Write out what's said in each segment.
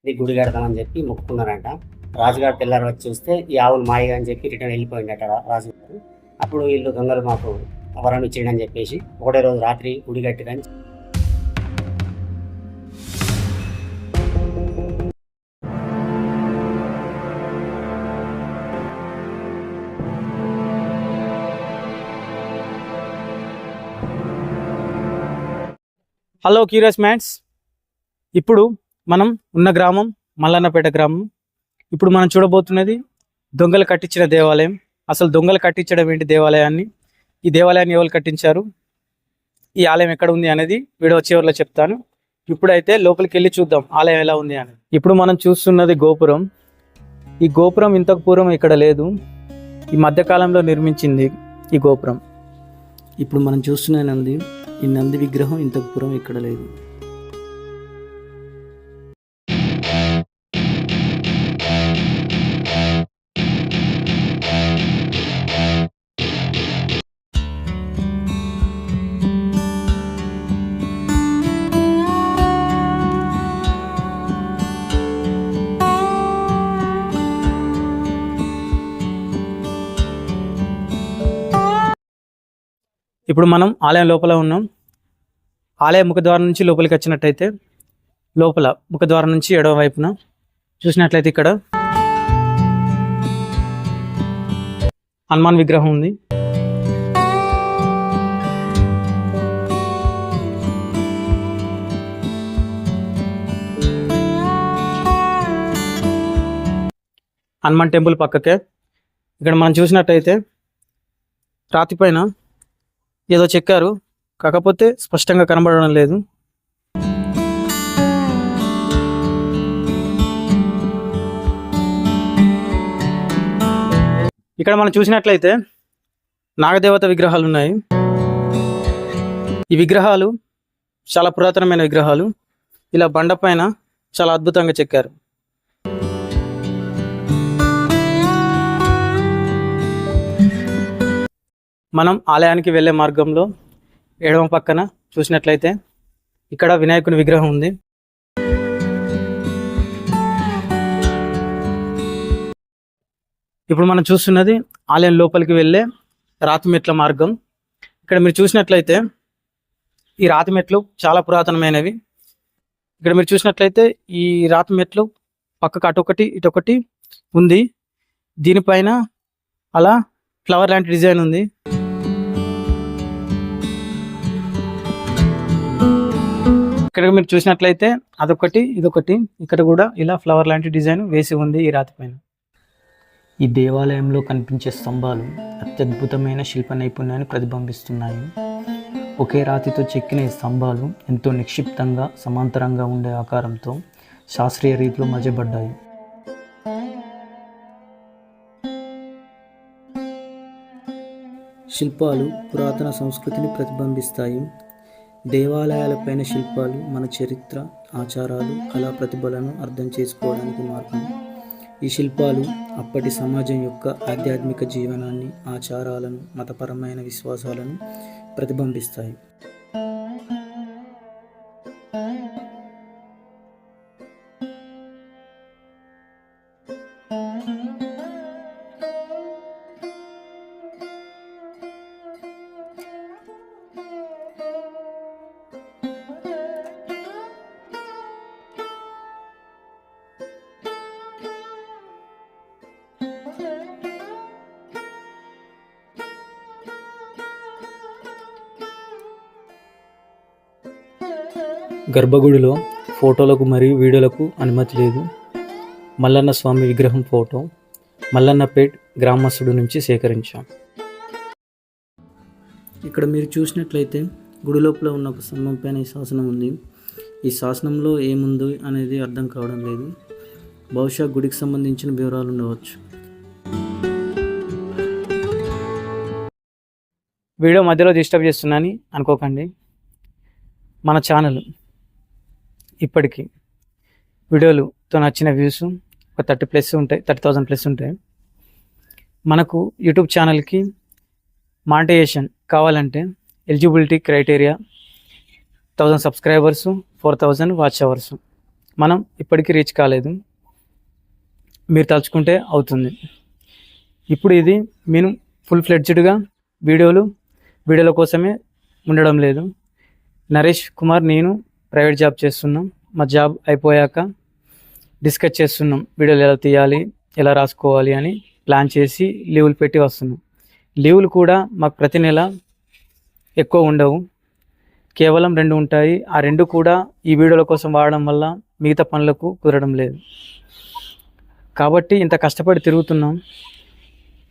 ఇది గుడి కడతామని చెప్పి మొక్కుకున్నారంట. రాజుగారు తెల్లారి వచ్చి చూస్తే ఈ ఆవులు మాయగా అని చెప్పి రిటర్న్ వెళ్ళిపోయిందట రాజుగారు. అప్పుడు వీళ్ళు దొంగలు మాకు వరం ఇచ్చేయడని చెప్పేసి ఒకటే రోజు రాత్రి గుడి కట్టిరని. హలో క్యూరియస్ మ్యాన్స్, ఇప్పుడు మనం ఉన్న గ్రామం మల్లన్నపేట గ్రామం. ఇప్పుడు మనం చూడబోతున్నది దొంగలు కట్టించిన దేవాలయం. అసలు దొంగలు కట్టించడం ఏంటి దేవాలయాన్ని, ఈ దేవాలయాన్ని ఎవరు కట్టించారు, ఈ ఆలయం ఎక్కడ ఉంది అనేది వీడియో చివరిలో చెప్తాను. ఇప్పుడైతే లోపలికి వెళ్ళి చూద్దాం ఆలయం ఎలా ఉంది అని. ఇప్పుడు మనం చూస్తున్నది గోపురం. ఈ గోపురం ఇంతకు పూర్వం ఇక్కడ లేదు, ఈ మధ్యకాలంలో నిర్మించింది ఈ గోపురం. ఇప్పుడు మనం చూస్తున్న నంది, ఈ నంది విగ్రహం ఇంతకు పూర్వం ఇక్కడ లేదు. ఇప్పుడు మనం ఆలయం లోపల ఉన్నాం. ఆలయ ముఖద్వారం నుంచి లోపలికి వచ్చినట్టయితే లోపల ముఖద్వారం నుంచి ఎడమ వైపున చూసినట్లయితే ఇక్కడ హనుమాన్ విగ్రహం ఉంది. హనుమాన్ టెంపుల్ పక్కకే ఇక్కడ మనం చూసినట్టయితే రాతి పైన ఏదో చెక్కారు, కాకపోతే స్పష్టంగా కనబడడం లేదు. ఇక్కడ మనం చూసినట్లయితే నాగదేవత విగ్రహాలు ఉన్నాయి. ఈ విగ్రహాలు చాలా పురాతనమైన విగ్రహాలు. ఇలా బండ పైన చాలా అద్భుతంగా చెక్కారు. మనం ఆలయానికి వెళ్ళే మార్గంలో ఎడమ పక్కన చూసినట్లయితే ఇక్కడ వినాయకుని విగ్రహం ఉంది. ఇప్పుడు మనం చూస్తున్నది ఆలయం లోపలికి వెళ్ళే రాతి మెట్ల మార్గం. ఇక్కడ మీరు చూసినట్లయితే ఈ రాతి మెట్లు చాలా పురాతనమైనవి. ఇక్కడ మీరు చూసినట్లయితే ఈ రాతి మెట్లు పక్కకు అటొకటి ఇటొకటి ఉంది. దీనిపైన అలా ఫ్లవర్ లాంటి డిజైన్ ఉంది. ఇక్కడ మీరు చూసినట్లయితే అదొకటి ఇదొకటి, ఇక్కడ కూడా ఇలా ఫ్లవర్ లాంటి డిజైన్ వేసి ఉంది ఈ రాతి పైన. ఈ దేవాలయంలో కనిపించే స్తంభాలు అత్యద్భుతమైన శిల్ప నైపుణ్యాన్ని ప్రతిబింబిస్తున్నాయి. ఒకే రాతితో చెక్కిన ఈ స్తంభాలు ఎంతో నిక్షిప్తంగా సమాంతరంగా ఉండే ఆకారంతో శాస్త్రీయ రీతిలో మలచబడ్డాయి. శిల్పాలు పురాతన సంస్కృతిని ప్రతిబింబిస్తాయి. దేవాలయాలపైన శిల్పాలు మన చరిత్ర, ఆచారాలు, కళా ప్రతిభలను అర్థం చేసుకోవడానికి మార్గం. ఈ శిల్పాలు అప్పటి సమాజం యొక్క ఆధ్యాత్మిక జీవనాన్ని, ఆచారాలను, మతపరమైన విశ్వాసాలను ప్రతిబింబిస్తాయి. గర్భగుడిలో ఫోటోలకు మరియు వీడియోలకు అనుమతి లేదు. మల్లన్న స్వామి విగ్రహం ఫోటో మల్లన్నపేట్ గ్రామస్తుడి నుంచి సేకరించాం. ఇక్కడ మీరు చూసినట్లయితే గుడి లోపల ఉన్న ఒక స్తంభం పైన ఈ శాసనం ఉంది. ఈ శాసనంలో ఏముంది అనేది అర్థం కావడం లేదు. బహుశా గుడికి సంబంధించిన వివరాలు ఉండవచ్చు. వీడియో మధ్యలో డిస్టర్బ్ చేస్తున్నానని అనుకోకండి. మన ఛానల్ ఇప్పటికీ వీడియోలుతో నచ్చిన వ్యూస్ ఒక 30,000+ ఉంటాయి. మనకు యూట్యూబ్ ఛానల్కి మానిటైజేషన్ కావాలంటే eligibility criteria 1000 subscribers, 4000 watch hours. మనం ఇప్పటికీ రీచ్ కాలేదు. మీరు తలుచుకుంటే అవుతుంది. ఇప్పుడు ఇది నేను ఫుల్ ఫ్లెడ్జ్డ్గా వీడియోల కోసమే ఉండడం లేదు. నరేష్ కుమార్ నేను ప్రైవేట్ జాబ్ చేస్తున్నాం. మా జాబ్ అయిపోయాక డిస్కస్ చేస్తున్నాం వీడియోలు ఎలా తీయాలి, ఎలా రాసుకోవాలి అని ప్లాన్ చేసి లీవులు పెట్టి వస్తున్నాం. లీవులు కూడా మాకు ప్రతి నెల ఎక్కువ ఉండవు, కేవలం 2 ఉంటాయి. ఆ 2 కూడా ఈ వీడియోల కోసం వాడడం వల్ల మిగతా పనులకు కుదరడం లేదు. కాబట్టి ఇంత కష్టపడి తిరుగుతున్నాం.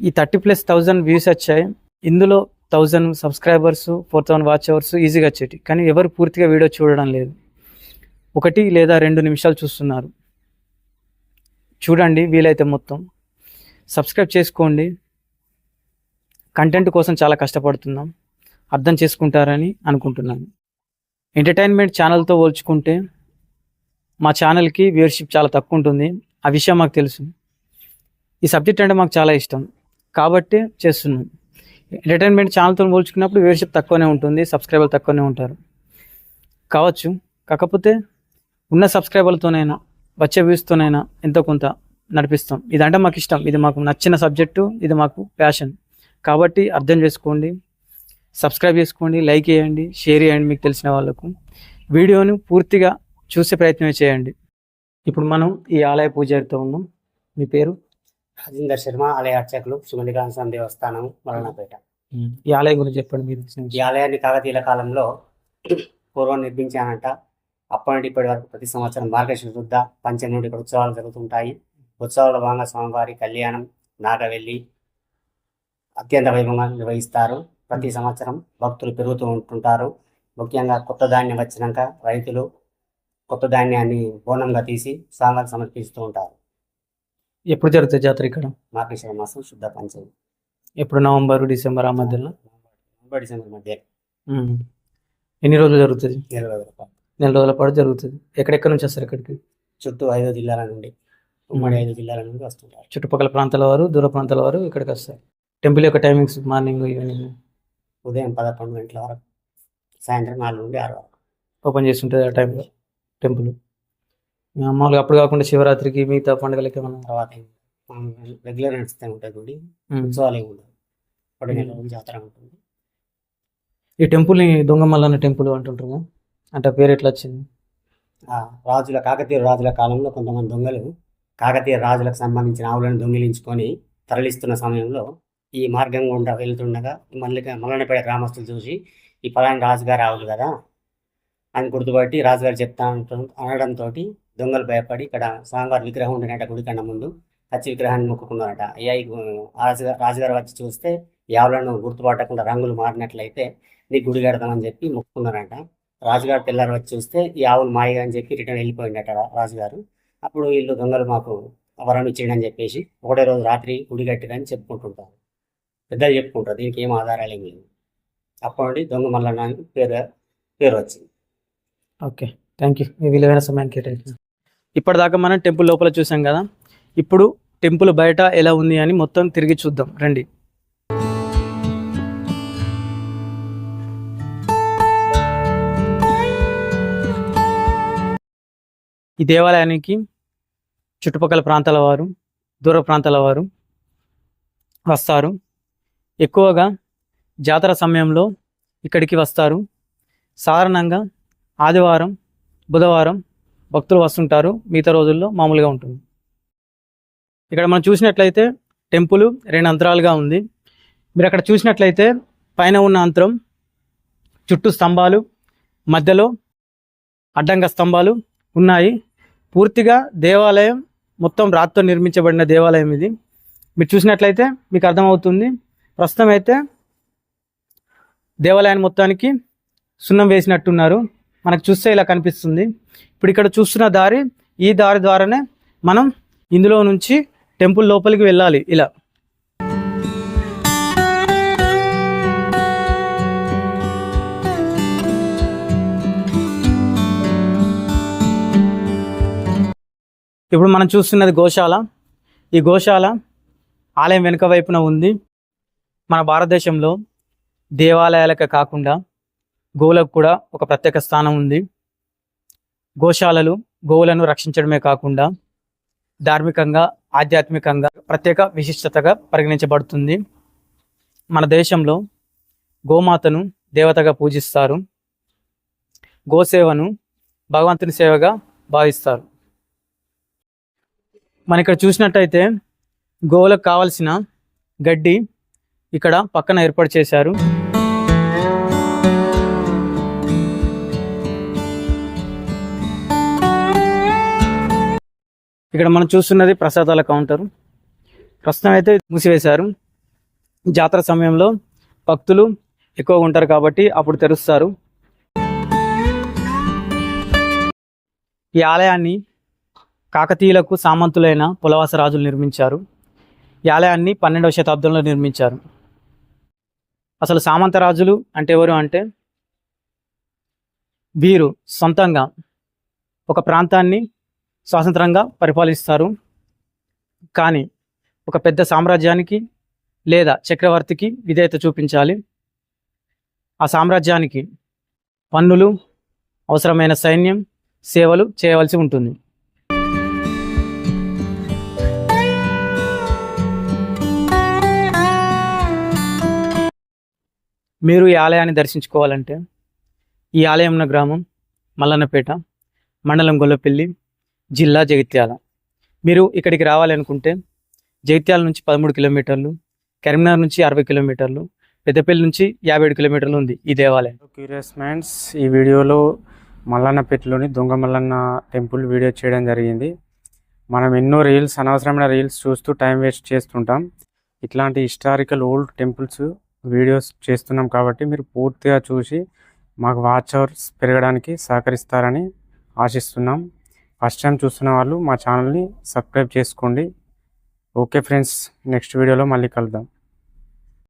ఈ 30,000+ వ్యూస్ వచ్చాయి. ఇందులో 1000 సబ్స్క్రైబర్స్, 4000 వాచ్ అవర్స్ ఈజీగా వచ్చేటి. కానీ ఎవరు పూర్తిగా వీడియో చూడడం లేదు. 1 లేదా 2 నిమిషాలు చూస్తున్నారు. చూడండి, వీలైతే మొత్తం సబ్స్క్రైబ్ చేసుకోండి. కంటెంట్ కోసం చాలా కష్టపడుతున్నాం, అర్థం చేసుకుంటారని అనుకుంటున్నాను. ఎంటర్టైన్మెంట్ ఛానల్తో పోల్చుకుంటే మా ఛానల్కి వ్యూవర్షిప్ చాలా తక్కువ ఉంటుంది. ఆ విషయం మాకు తెలుసు. ఈ సబ్జెక్ట్ అంటే మాకు చాలా ఇష్టం కాబట్టి చేస్తున్నాం. ఎంటర్టైన్మెంట్ ఛానల్తో పోల్చుకున్నప్పుడు వ్యూవర్షిప్ తక్కువనే ఉంటుంది, సబ్స్క్రైబర్లు తక్కువనే ఉంటారు కావచ్చు. కాకపోతే ఉన్న సబ్స్క్రైబర్లతోనైనా వచ్చే వ్యూస్తోనైనా ఎంతో కొంత నడిపిస్తాం. ఇదంటే మాకు ఇష్టం, ఇది మాకు నచ్చిన సబ్జెక్టు, ఇది మాకు ప్యాషన్. కాబట్టి అర్థం చేసుకోండి, సబ్స్క్రైబ్ చేసుకోండి, లైక్ చేయండి, షేర్ చేయండి మీకు తెలిసిన వాళ్ళకు. వీడియోను పూర్తిగా చూసే ప్రయత్నం చేయండి. ఇప్పుడు మనం ఈ ఆలయ పూజారితో ఉన్నాం. మీ పేరు? రాజేందర్ శర్మ, ఆలయ అర్చకులు, సుమలికాంత స్వామి దేవస్థానం, మల్లన్నపేట. ఈ ఆలయం గురించి చెప్పండి మీరు. ఈ ఆలయాన్ని కాకతీయుల కాలంలో పూర్వం నిర్మించానంట. అప్పటి నుండి ఇప్పటి వరకు ప్రతి సంవత్సరం మార్గశిర శుద్ధ పంచమి నుండి ఇక్కడ ఉత్సవాలు జరుగుతుంటాయి. ఉత్సవాల భాగంగా స్వామివారి కళ్యాణం, నాగవెల్లి అత్యంత వైభవంగా నిర్వహిస్తారు. ప్రతి సంవత్సరం భక్తులు పెరుగుతూ ఉంటుంటారు. ముఖ్యంగా కొత్త ధాన్యం వచ్చినాక రైతులు కొత్త ధాన్యాన్ని బోనంగా తీసి స్వామివారికి సమర్పిస్తూ ఉంటారు. ఎప్పుడు జరుగుతుంది జాతర ఇక్కడ? మార్గశిర మాసం శుద్ధ పంచమి. ఎప్పుడు? నవంబర్, డిసెంబర్ ఆ మధ్యలో? నవంబర్, డిసెంబర్ మధ్య. ఎన్ని రోజులు జరుగుతుంది? 20 రోజుల పాటు. 4 రోజుల పాటు జరుగుతుంది. ఎక్కడెక్కడ నుంచి వస్తారు ఇక్కడికి? చుట్టూ 5 జిల్లాల నుండి, ఉమ్మడి 5 జిల్లాల నుండి వస్తుంటారు. చుట్టుపక్కల ప్రాంతాల వారు, దూర ప్రాంతాల వారు ఇక్కడికి వస్తారు. టెంపుల్ యొక్క టైమింగ్స్ మార్నింగ్, ఈవినింగ్? ఉదయం 11 గంటల వరకు, సాయంత్రం 4 నుండి 6 వరకు ఓపెన్ చేస్తుంటుంది ఆ టైంలో టెంపుల్. మామూలుగా అప్పుడు కాకుండా శివరాత్రికి, మిగతా పండుగలకి ఏమన్నా? తర్వాత రెగ్యులర్ నడుస్తూ ఉంటుంది గుడి. ఉత్సవాలు ఏమి ఉండవు. 10 నెలల రోజులు జాతర ఉంటుంది. ఈ టెంపుల్ని దొంగ మల్లన్న టెంపుల్ అంటుంటారు, అంటే పేరు ఎట్లా వచ్చింది? కాకతీయ రాజుల కాలంలో కొంతమంది దొంగలు కాకతీయ రాజులకు సంబంధించిన ఆవులను దొంగిలించుకొని తరలిస్తున్న సమయంలో ఈ మార్గం గుండా వెళ్తుండగా మల్లన్నపేట గ్రామస్తులు చూసి ఈ పలాని రాజుగారి ఆవులు కదా అని గుర్తుపట్టి రాజుగారు అనడంతో దొంగలు భయపడి ఇక్కడ స్వామివారి విగ్రహం ఉండినట్ట గుడికండ ముందు పచ్చి విగ్రహాన్ని మొక్కుకున్నారట. అయ్యా రాజుగారు వచ్చి చూస్తే ఈ ఆవులను గుర్తుపట్టకుండా రంగులు మారినట్లయితే నీ గుడి కడతామని చెప్పి మొక్కుకున్నారట. రాజుగారు తెల్లారు వచ్చి చూస్తే ఈ ఆవులు మాయగా అని చెప్పి రిటర్న్ వెళ్ళిపోయిందట రాజుగారు. అప్పుడు వీళ్ళు దొంగలు మాకు వరం ఇచ్చిండని చెప్పేసి ఒకటే రోజు రాత్రి గుడి కట్టిరని చెప్పుకుంటుంటారు, పెద్దలు చెప్పుకుంటారు. దీనికి ఏం ఆధారాలు ఏమి లేవు. అప్పటి నుండి దొంగ మల్లన్నానికి పేరు వచ్చింది. ఓకే, థ్యాంక్ యూ మీ విలువైన సమయాన్ని కేటాయించిన. ఇప్పటిదాకా మనం టెంపుల్ లోపల చూసాం కదా, ఇప్పుడు టెంపుల్ బయట ఎలా ఉంది అని మొత్తం తిరిగి చూద్దాం రండి. ఈ దేవాలయానికి చుట్టుపక్కల ప్రాంతాల వారు, దూర ప్రాంతాల వారు వస్తారు. ఎక్కువగా జాతర సమయంలో ఇక్కడికి వస్తారు. సాధారణంగా ఆదివారం, బుధవారం భక్తులు వస్తుంటారు, మిగతా రోజుల్లో మామూలుగా ఉంటుంది. ఇక్కడ మనం చూసినట్లయితే టెంపుల్ 2 అంతరాలుగా ఉంది. మీరు అక్కడ చూసినట్లయితే పైన ఉన్న అంతరం చుట్టూ స్తంభాలు, మధ్యలో అడ్డంగా స్తంభాలు ఉన్నాయి. పూర్తిగా దేవాలయం మొత్తం రాతితో నిర్మించబడిన దేవాలయం ఇది. మీరు చూసినట్లయితే మీకు అర్థమవుతుంది. ప్రస్తుతం అయితే దేవాలయాన్ని మొత్తానికి సున్నం వేసినట్టున్నారు. మనకు చూస్తే ఇలా కనిపిస్తుంది. ఇప్పుడు ఇక్కడ చూస్తున్న దారి, ఈ దారి ద్వారానే మనం ఇందులో నుంచి టెంపుల్ లోపలికి వెళ్ళాలి. ఇలా ఇప్పుడు మనం చూస్తున్నది గోశాల. ఈ గోశాల ఆలయం వెనుక వైపున ఉంది. మన భారతదేశంలో దేవాలయాలకే కాకుండా గోవులకు కూడా ఒక ప్రత్యేక స్థానం ఉంది. గోశాలలు గోవులను రక్షించడమే కాకుండా ధార్మికంగా ఆధ్యాత్మికంగా ప్రత్యేక విశిష్టతగా పరిగణించబడుతుంది. మన దేశంలో గోమాతను దేవతగా పూజిస్తారు. గోసేవను భగవంతుని సేవగా భావిస్తారు. మన ఇక్కడ చూసినట్టయితే గోవులకు కావలసిన గడ్డి ఇక్కడ పక్కన ఏర్పాటు చేశారు. ఇక్కడ మనం చూస్తున్నది ప్రసాదాల కౌంటర్. ప్రస్తుతం అయితే మూసివేశారు. జాతర సమయంలో భక్తులు ఎక్కువగా ఉంటారు కాబట్టి అప్పుడు తెరుస్తారు. ఈ ఆలయాన్ని కాకతీయులకు సామంతులైన పులవాస రాజులు నిర్మించారు. ఈ ఆలయాన్ని 12వ శతాబ్దంలో నిర్మించారు. అసలు సామంత రాజులు అంటే ఎవరు అంటే వీరు సొంతంగా ఒక ప్రాంతాన్ని స్వతంత్రంగా పరిపాలిస్తారు. కానీ ఒక పెద్ద సామ్రాజ్యానికి లేదా చక్రవర్తికి విధేయత చూపించాలి. ఆ సామ్రాజ్యానికి పన్నులు, అవసరమైన సైన్యం, సేవలు చేయవలసి ఉంటుంది. మీరు ఈ ఆలయాన్ని దర్శించుకోవాలంటే ఈ ఆలయం ఉన్న గ్రామం మల్లన్నపేట, మండలం గొల్లపల్లి, జిల్లా జగిత్యాల. మీరు ఇక్కడికి రావాలనుకుంటే జగిత్యాల నుంచి 13 కిలోమీటర్లు, కరీంనగర్ నుంచి 60 కిలోమీటర్లు, పెద్దపల్లి నుంచి 57 కిలోమీటర్లు ఉంది ఈ దేవాలయం. క్యూరియస్ మైండ్స్, ఈ వీడియోలో మల్లన్నపేటలోని దొంగ మల్లన్న టెంపుల్ వీడియో చేయడం జరిగింది. మనం ఎన్నో రీల్స్, అనవసరమైన రీల్స్ చూస్తూ టైం వేస్ట్ చేస్తుంటాం. ఇట్లాంటి హిస్టారికల్ ఓల్డ్ టెంపుల్స్ వీడియోస్ చేస్తున్నాం కాబట్టి మీరు పూర్తిగా చూసి మాకు వాచ్ అవర్స్ పెరగడానికి సహకరిస్తారని ఆశిస్తున్నాం. ఫస్ట్ టైం చూస్తున్న వాళ్ళు మా ఛానల్ని సబ్స్క్రైబ్ చేసుకోండి. ఓకే ఫ్రెండ్స్, నెక్స్ట్ వీడియోలో మళ్ళీ కలుద్దాం.